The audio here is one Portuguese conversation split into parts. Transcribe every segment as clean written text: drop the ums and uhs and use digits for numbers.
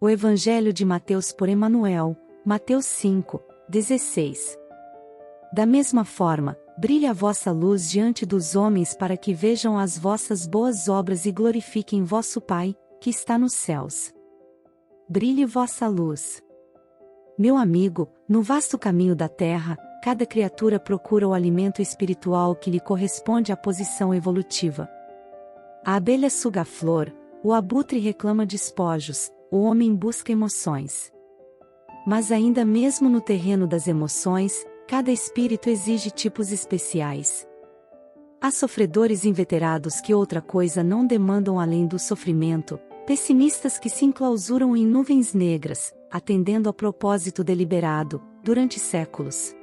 O Evangelho de Mateus por Emanuel, Mateus 5:16. Da mesma forma, brilhe a vossa luz diante dos homens para que vejam as vossas boas obras e glorifiquem vosso Pai, que está nos céus. Brilhe vossa luz. Meu amigo, no vasto caminho da terra, cada criatura procura o alimento espiritual que lhe corresponde à posição evolutiva. A abelha suga a flor, o abutre reclama despojos, o homem busca emoções. Mas ainda mesmo no terreno das emoções, cada espírito exige tipos especiais. Há sofredores inveterados que outra coisa não demandam além do sofrimento, pessimistas que se enclausuram em nuvens negras, atendendo a propósito deliberado, durante séculos.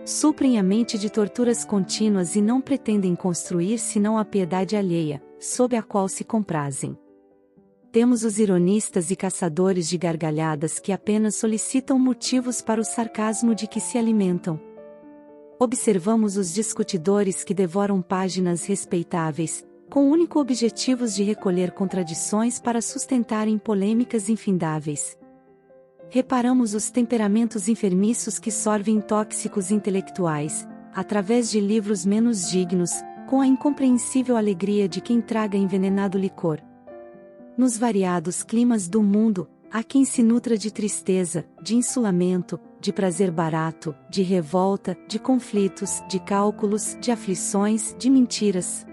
Suprem a mente de torturas contínuas e não pretendem construir senão a piedade alheia, sob a qual se comprazem. Temos os ironistas e caçadores de gargalhadas que apenas solicitam motivos para o sarcasmo de que se alimentam. Observamos os discutidores que devoram páginas respeitáveis, com único objetivos de recolher contradições para sustentarem polêmicas infindáveis. Reparamos os temperamentos enfermiços que sorvem tóxicos intelectuais, através de livros menos dignos, com a incompreensível alegria de quem traga envenenado licor. Nos variados climas do mundo, há quem se nutra de tristeza, de insulamento, de prazer barato, de revolta, de conflitos, de cálculos, de aflições, de mentiras.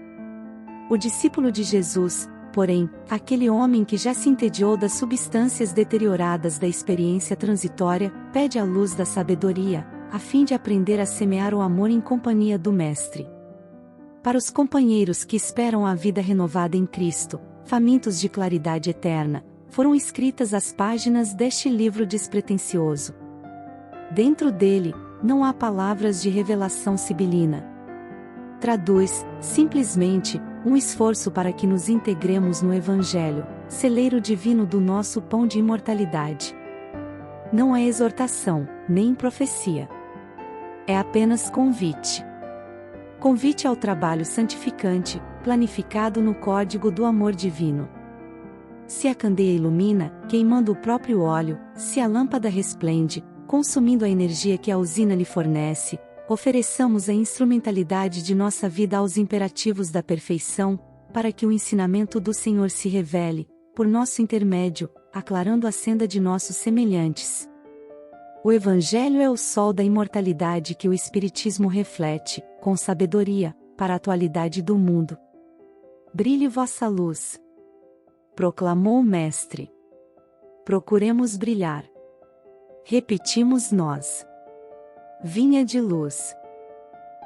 O discípulo de Jesus, porém, aquele homem que já se entediou das substâncias deterioradas da experiência transitória, pede a luz da sabedoria, a fim de aprender a semear o amor em companhia do Mestre. Para os companheiros que esperam a vida renovada em Cristo, famintos de claridade eterna, foram escritas as páginas deste livro despretensioso. Dentro dele, não há palavras de revelação sibilina. Traduz, simplesmente, um esforço para que nos integremos no Evangelho, celeiro divino do nosso pão de imortalidade. Não é exortação, nem profecia. É apenas convite. Convite ao trabalho santificante, planificado no código do amor divino. Se a candeia ilumina, queimando o próprio óleo, se a lâmpada resplende, consumindo a energia que a usina lhe fornece, ofereçamos a instrumentalidade de nossa vida aos imperativos da perfeição, para que o ensinamento do Senhor se revele, por nosso intermédio, aclarando a senda de nossos semelhantes. O Evangelho é o sol da imortalidade que o Espiritismo reflete, com sabedoria, para a atualidade do mundo. Brilhe vossa luz. Proclamou o Mestre. Procuremos brilhar. Repetimos nós. Vinha de luz.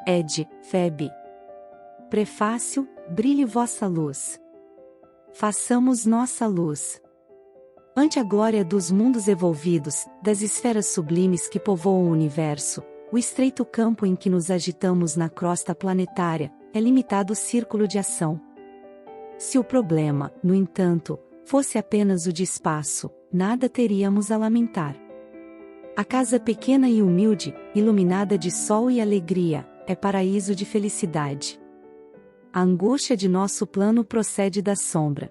Ed. Feb. Prefácio, brilhe vossa luz. Façamos nossa luz. Ante a glória dos mundos evolvidos, das esferas sublimes que povoam o universo, o estreito campo em que nos agitamos na crosta planetária, é limitado o círculo de ação. Se o problema, no entanto, fosse apenas o de espaço, nada teríamos a lamentar. A casa pequena e humilde, iluminada de sol e alegria, é paraíso de felicidade. A angústia de nosso plano procede da sombra.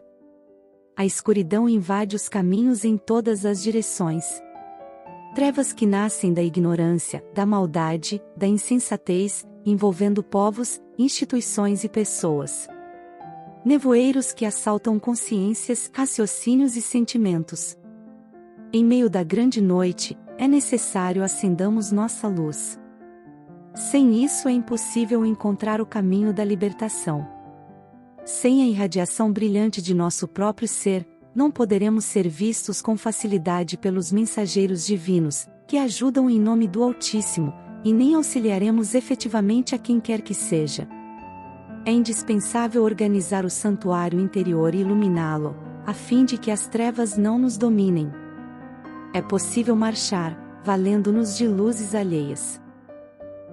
A escuridão invade os caminhos em todas as direções. Trevas que nascem da ignorância, da maldade, da insensatez, envolvendo povos, instituições e pessoas. Nevoeiros que assaltam consciências, raciocínios e sentimentos. Em meio da grande noite, é necessário acendamos nossa luz. Sem isso é impossível encontrar o caminho da libertação. Sem a irradiação brilhante de nosso próprio ser, não poderemos ser vistos com facilidade pelos mensageiros divinos, que ajudam em nome do Altíssimo, e nem auxiliaremos efetivamente a quem quer que seja. É indispensável organizar o santuário interior e iluminá-lo, a fim de que as trevas não nos dominem. É possível marchar, valendo-nos de luzes alheias.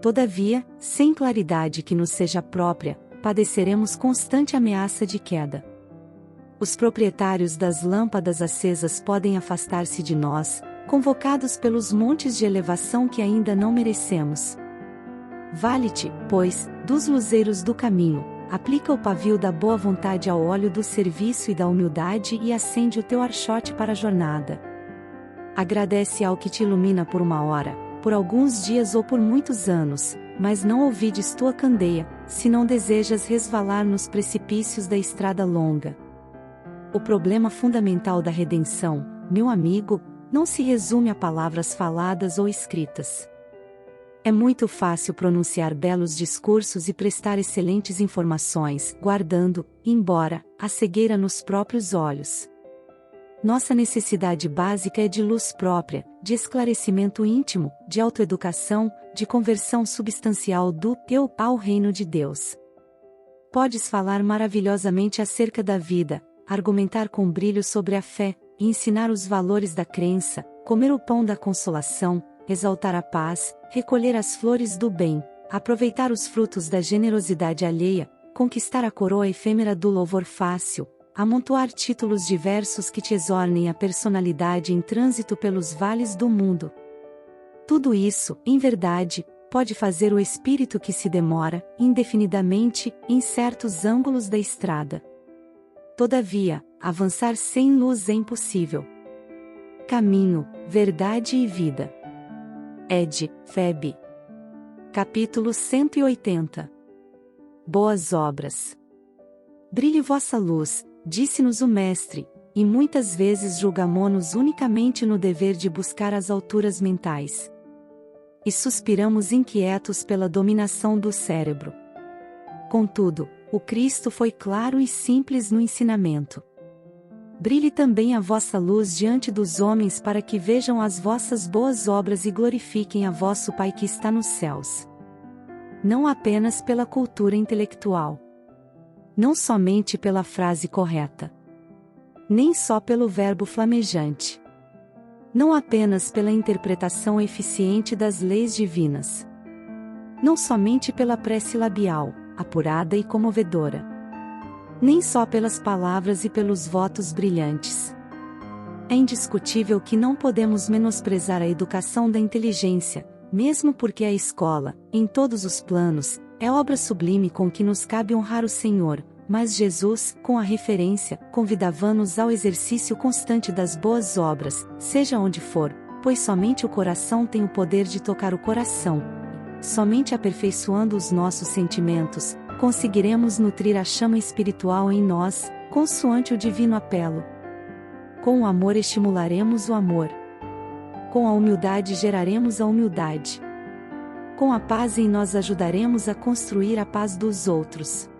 Todavia, sem claridade que nos seja própria, padeceremos constante ameaça de queda. Os proprietários das lâmpadas acesas podem afastar-se de nós, convocados pelos montes de elevação que ainda não merecemos. Vale-te, pois, dos luzeiros do caminho, aplica o pavio da boa vontade ao óleo do serviço e da humildade e acende o teu archote para a jornada. Agradece ao que te ilumina por uma hora, por alguns dias ou por muitos anos, mas não ouvides tua candeia, se não desejas resvalar nos precipícios da estrada longa. O problema fundamental da redenção, meu amigo, não se resume a palavras faladas ou escritas. É muito fácil pronunciar belos discursos e prestar excelentes informações, guardando, embora, a cegueira nos próprios olhos. Nossa necessidade básica é de luz própria, de esclarecimento íntimo, de autoeducação, de conversão substancial do teu ao reino de Deus. Podes falar maravilhosamente acerca da vida, argumentar com brilho sobre a fé, e ensinar os valores da crença, comer o pão da consolação, exaltar a paz, recolher as flores do bem, aproveitar os frutos da generosidade alheia, conquistar a coroa efêmera do louvor fácil, amontoar títulos diversos que te exornem a personalidade em trânsito pelos vales do mundo. Tudo isso, em verdade, pode fazer o espírito que se demora, indefinidamente, em certos ângulos da estrada. Todavia, avançar sem luz é impossível. Caminho, verdade e vida. Ed. Feb. Capítulo 180. Boas obras. Brilhe vossa luz, disse-nos o Mestre, e muitas vezes julgamo-nos unicamente no dever de buscar as alturas mentais. E suspiramos inquietos pela dominação do cérebro. Contudo, o Cristo foi claro e simples no ensinamento. Brilhe também a vossa luz diante dos homens para que vejam as vossas boas obras e glorifiquem a vosso Pai que está nos céus. Não apenas pela cultura intelectual. Não somente pela frase correta. Nem só pelo verbo flamejante. Não apenas pela interpretação eficiente das leis divinas. Não somente pela prece labial, apurada e comovedora. Nem só pelas palavras e pelos votos brilhantes. É indiscutível que não podemos menosprezar a educação da inteligência, mesmo porque a escola, em todos os planos, é obra sublime com que nos cabe honrar o Senhor, mas Jesus, com a referência, convidava-nos ao exercício constante das boas obras, seja onde for, pois somente o coração tem o poder de tocar o coração. Somente aperfeiçoando os nossos sentimentos, conseguiremos nutrir a chama espiritual em nós, consoante o divino apelo. Com o amor estimularemos o amor. Com a humildade geraremos a humildade. Com a paz em nós ajudaremos a construir a paz dos outros.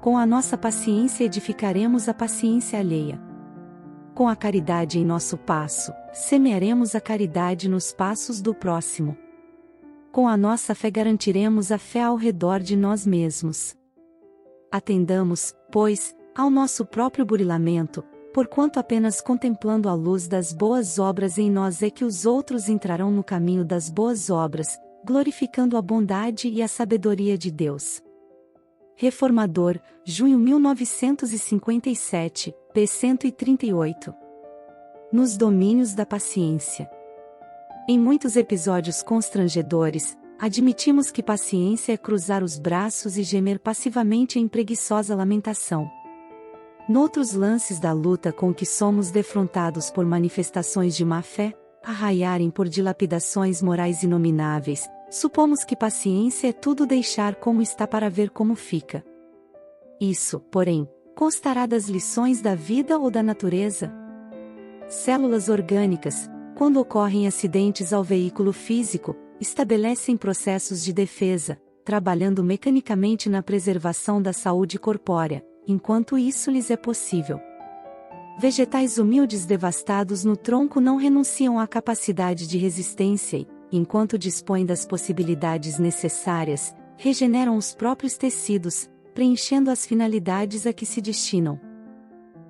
Com a nossa paciência edificaremos a paciência alheia. Com a caridade em nosso passo, semearemos a caridade nos passos do próximo. Com a nossa fé garantiremos a fé ao redor de nós mesmos. Atendamos, pois, ao nosso próprio burilamento, porquanto apenas contemplando a luz das boas obras em nós é que os outros entrarão no caminho das boas obras, glorificando a bondade e a sabedoria de Deus. Reformador, junho 1957, p. 138. Nos domínios da paciência. Em muitos episódios constrangedores, admitimos que paciência é cruzar os braços e gemer passivamente em preguiçosa lamentação. Noutros lances da luta com que somos defrontados por manifestações de má-fé, arraiarem por dilapidações morais inomináveis, supomos que paciência é tudo deixar como está para ver como fica. Isso, porém, constará das lições da vida ou da natureza? Células orgânicas, quando ocorrem acidentes ao veículo físico, estabelecem processos de defesa, trabalhando mecanicamente na preservação da saúde corpórea, enquanto isso lhes é possível. Vegetais humildes devastados no tronco não renunciam à capacidade de resistência e, enquanto dispõem das possibilidades necessárias, regeneram os próprios tecidos, preenchendo as finalidades a que se destinam.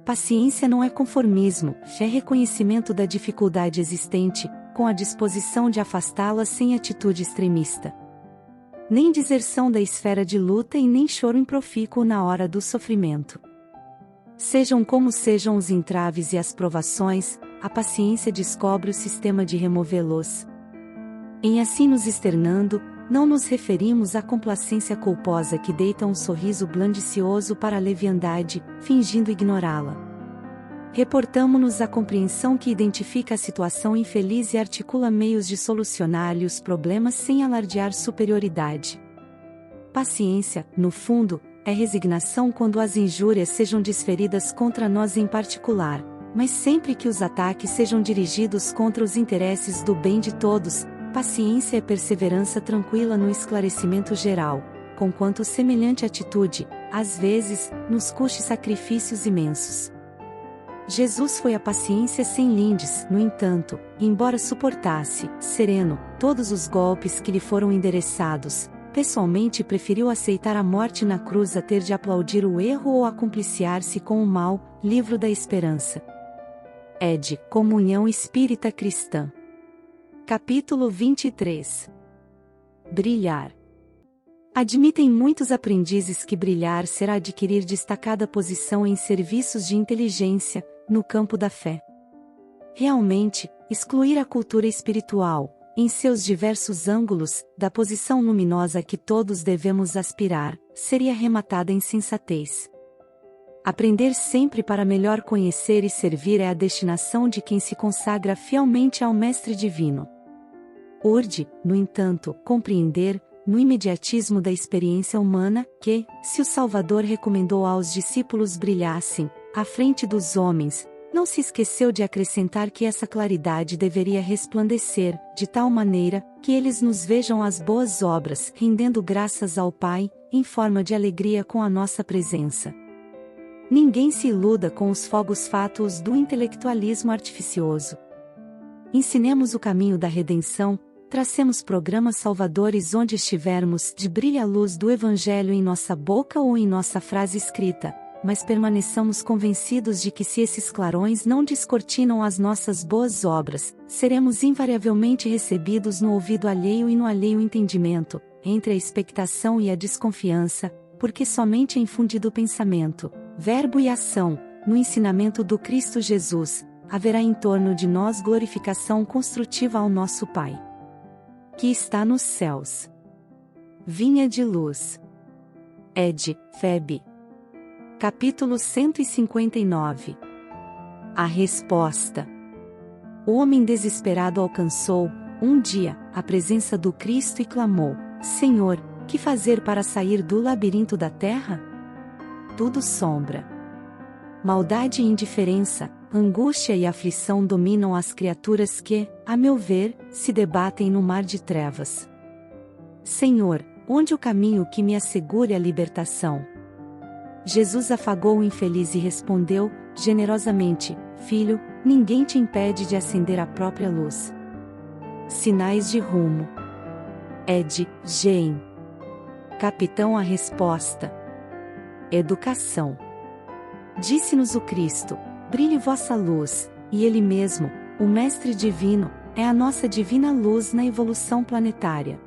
Paciência não é conformismo, é reconhecimento da dificuldade existente, com a disposição de afastá-la sem atitude extremista. Nem deserção da esfera de luta e nem choro improfícuo na hora do sofrimento. Sejam como sejam os entraves e as provações, a paciência descobre o sistema de removê-los. Em assim nos externando, não nos referimos à complacência culposa que deita um sorriso blandicioso para a leviandade, fingindo ignorá-la. Reportamo-nos à compreensão que identifica a situação infeliz e articula meios de solucionar-lhe os problemas sem alardear superioridade. Paciência, no fundo, é resignação quando as injúrias sejam desferidas contra nós em particular, mas sempre que os ataques sejam dirigidos contra os interesses do bem de todos. Paciência é perseverança tranquila no esclarecimento geral, conquanto semelhante atitude, às vezes, nos custe sacrifícios imensos. Jesus foi a paciência sem lindes, no entanto, embora suportasse, sereno, todos os golpes que lhe foram endereçados, pessoalmente preferiu aceitar a morte na cruz a ter de aplaudir o erro ou a compliciar-se com o mal. Livro da Esperança. Ed. Comunhão Espírita Cristã. Capítulo 23. Brilhar. Admitem muitos aprendizes que brilhar será adquirir destacada posição em serviços de inteligência, no campo da fé. Realmente, excluir a cultura espiritual, em seus diversos ângulos, da posição luminosa a que todos devemos aspirar, seria rematada insensatez. Aprender sempre para melhor conhecer e servir é a destinação de quem se consagra fielmente ao Mestre Divino. Urge, no entanto, compreender, no imediatismo da experiência humana, que, se o Salvador recomendou aos discípulos brilhassem, à frente dos homens, não se esqueceu de acrescentar que essa claridade deveria resplandecer, de tal maneira, que eles nos vejam as boas obras, rendendo graças ao Pai, em forma de alegria com a nossa presença. Ninguém se iluda com os fogos fátuos do intelectualismo artificioso. Ensinemos o caminho da redenção, tracemos programas salvadores onde estivermos, de brilha a luz do Evangelho em nossa boca ou em nossa frase escrita, mas permaneçamos convencidos de que se esses clarões não descortinam as nossas boas obras, seremos invariavelmente recebidos no ouvido alheio e no alheio entendimento, entre a expectação e a desconfiança, porque somente é infundido o pensamento, verbo e ação, no ensinamento do Cristo Jesus, haverá em torno de nós glorificação construtiva ao nosso Pai, que está nos céus. Vinha de luz. Ed. Feb. Capítulo 159. A resposta. O homem desesperado alcançou, um dia, a presença do Cristo e clamou: Senhor, que fazer para sair do labirinto da terra? Tudo sombra. Maldade e indiferença, angústia e aflição dominam as criaturas que, a meu ver, se debatem no mar de trevas. Senhor, onde o caminho que me assegure a libertação? Jesus afagou o infeliz e respondeu, generosamente: Filho, ninguém te impede de acender a própria luz. Sinais de rumo. Ed. Gen. Capitão. A resposta. Educação. Disse-nos o Cristo: brilhe vossa luz, e Ele mesmo, o Mestre Divino, é a nossa divina luz na evolução planetária.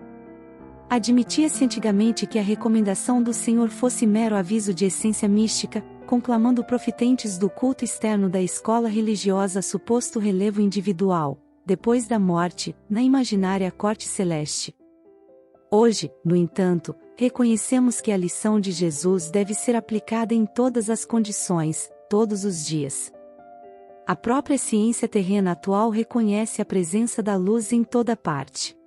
Admitia-se antigamente que a recomendação do Senhor fosse mero aviso de essência mística, conclamando profitentes do culto externo da escola religiosa a suposto relevo individual, depois da morte, na imaginária corte celeste. Hoje, no entanto, reconhecemos que a lição de Jesus deve ser aplicada em todas as condições, todos os dias. A própria ciência terrena atual reconhece a presença da luz em toda parte.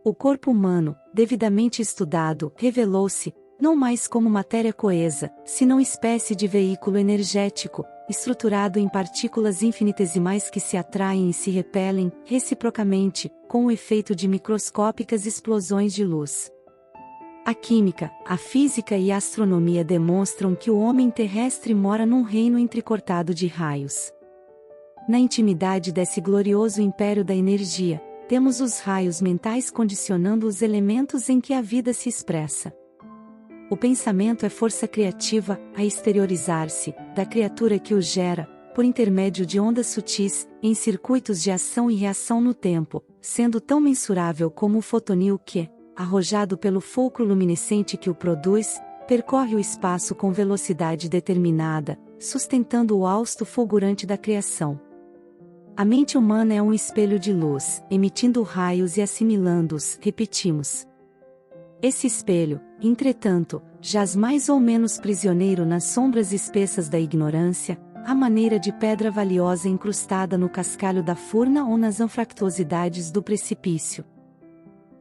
O corpo humano, devidamente estudado, revelou-se, não mais como matéria coesa, senão espécie de veículo energético, estruturado em partículas infinitesimais que se atraem e se repelem, reciprocamente, com o efeito de microscópicas explosões de luz. A química, a física e a astronomia demonstram que o homem terrestre mora num reino entrecortado de raios. Na intimidade desse glorioso império da energia, temos os raios mentais condicionando os elementos em que a vida se expressa. O pensamento é força criativa, a exteriorizar-se, da criatura que o gera, por intermédio de ondas sutis, em circuitos de ação e reação no tempo, sendo tão mensurável como o fotonil que, arrojado pelo fulcro luminescente que o produz, percorre o espaço com velocidade determinada, sustentando o hausto fulgurante da criação. A mente humana é um espelho de luz, emitindo raios e assimilando-os, repetimos. Esse espelho, entretanto, jaz mais ou menos prisioneiro nas sombras espessas da ignorância, à maneira de pedra valiosa incrustada no cascalho da furna ou nas anfractuosidades do precipício.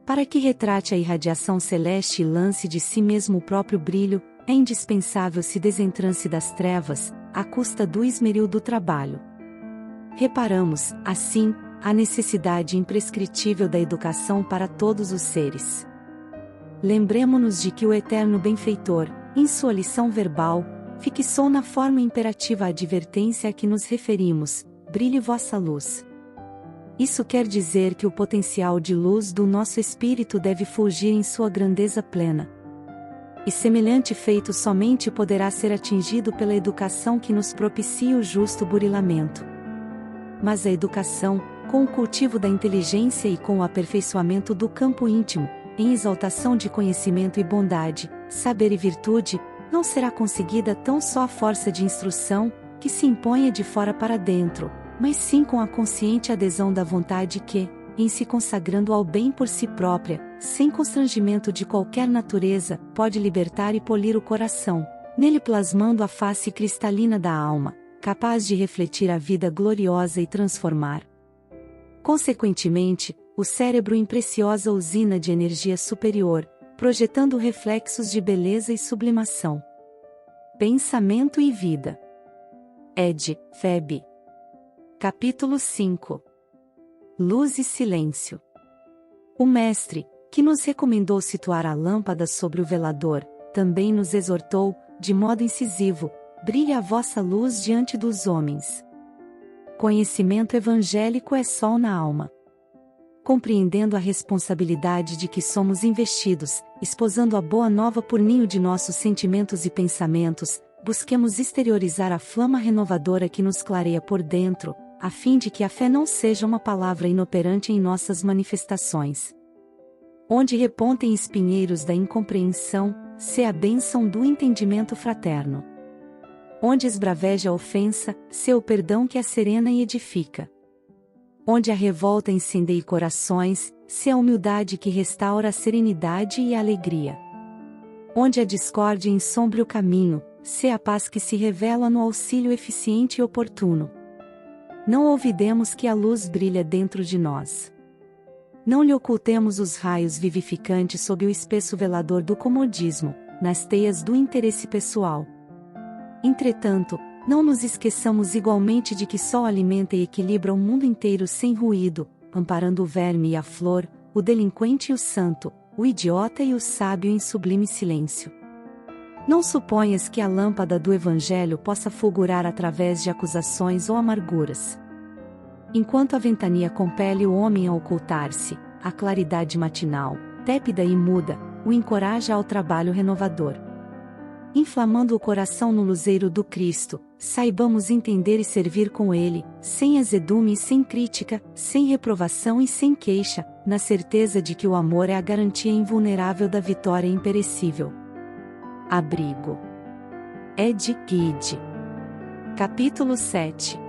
Para que retrate a irradiação celeste e lance de si mesmo o próprio brilho, é indispensável se desentrance das trevas, à custa do esmeril do trabalho. Reparamos, assim, a necessidade imprescritível da educação para todos os seres. Lembremo-nos de que o eterno benfeitor, em sua lição verbal, fixou na forma imperativa a advertência a que nos referimos: brilhe vossa luz. Isso quer dizer que o potencial de luz do nosso espírito deve fulgir em sua grandeza plena. E semelhante feito somente poderá ser atingido pela educação que nos propicia o justo burilamento. Mas a educação, com o cultivo da inteligência e com o aperfeiçoamento do campo íntimo, em exaltação de conhecimento e bondade, saber e virtude, não será conseguida tão só à força de instrução, que se imponha de fora para dentro, mas sim com a consciente adesão da vontade que, em se consagrando ao bem por si própria, sem constrangimento de qualquer natureza, pode libertar e polir o coração, nele plasmando a face cristalina da alma, capaz de refletir a vida gloriosa e transformar. Consequentemente, o cérebro em preciosa usina de energia superior, projetando reflexos de beleza e sublimação. Pensamento e vida. Ed. Feb. Capítulo 5. Luz e silêncio. O mestre, que nos recomendou situar a lâmpada sobre o velador, também nos exortou, de modo incisivo: brilhe a vossa luz diante dos homens. Conhecimento evangélico é sol na alma. Compreendendo a responsabilidade de que somos investidos, esposando a boa nova por ninho de nossos sentimentos e pensamentos, busquemos exteriorizar a flama renovadora que nos clareia por dentro, a fim de que a fé não seja uma palavra inoperante em nossas manifestações. Onde repontem espinheiros da incompreensão, se a bênção do entendimento fraterno. Onde esbraveja a ofensa, se o perdão que a serena e edifica. Onde a revolta incendeie corações, se a humildade que restaura a serenidade e a alegria. Onde a discórdia ensombre o caminho, se a paz que se revela no auxílio eficiente e oportuno. Não olvidemos que a luz brilha dentro de nós. Não lhe ocultemos os raios vivificantes sob o espesso velador do comodismo, nas teias do interesse pessoal. Entretanto, não nos esqueçamos igualmente de que sol alimenta e equilibra o mundo inteiro sem ruído, amparando o verme e a flor, o delinquente e o santo, o idiota e o sábio em sublime silêncio. Não suponhas que a lâmpada do Evangelho possa fulgurar através de acusações ou amarguras. Enquanto a ventania compele o homem a ocultar-se, a claridade matinal, tépida e muda, o encoraja ao trabalho renovador. Inflamando o coração no luzeiro do Cristo, saibamos entender e servir com Ele, sem azedume e sem crítica, sem reprovação e sem queixa, na certeza de que o amor é a garantia invulnerável da vitória imperecível. Abrigo. Ed. Guide. Capítulo 7.